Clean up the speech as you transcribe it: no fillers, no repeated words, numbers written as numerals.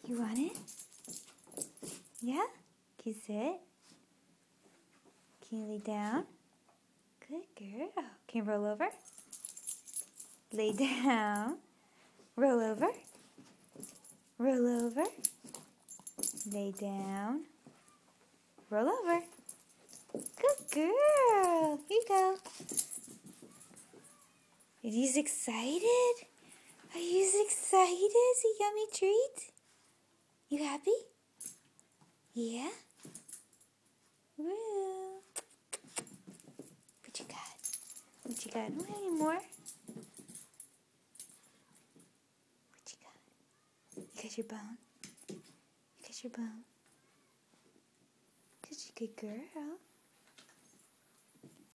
You want it? Yeah? Can you sit? Can you lay down? Good girl. Can you roll over? Lay down. Roll over. Roll over. Lay down. Roll over. Good girl. Here you go. Are you excited? Are you excited? It's a yummy treat. You happy? Yeah? Woo. What you got? What you got? Want any more? What you got? You got your bone? You got your bone? Cause you're a good girl.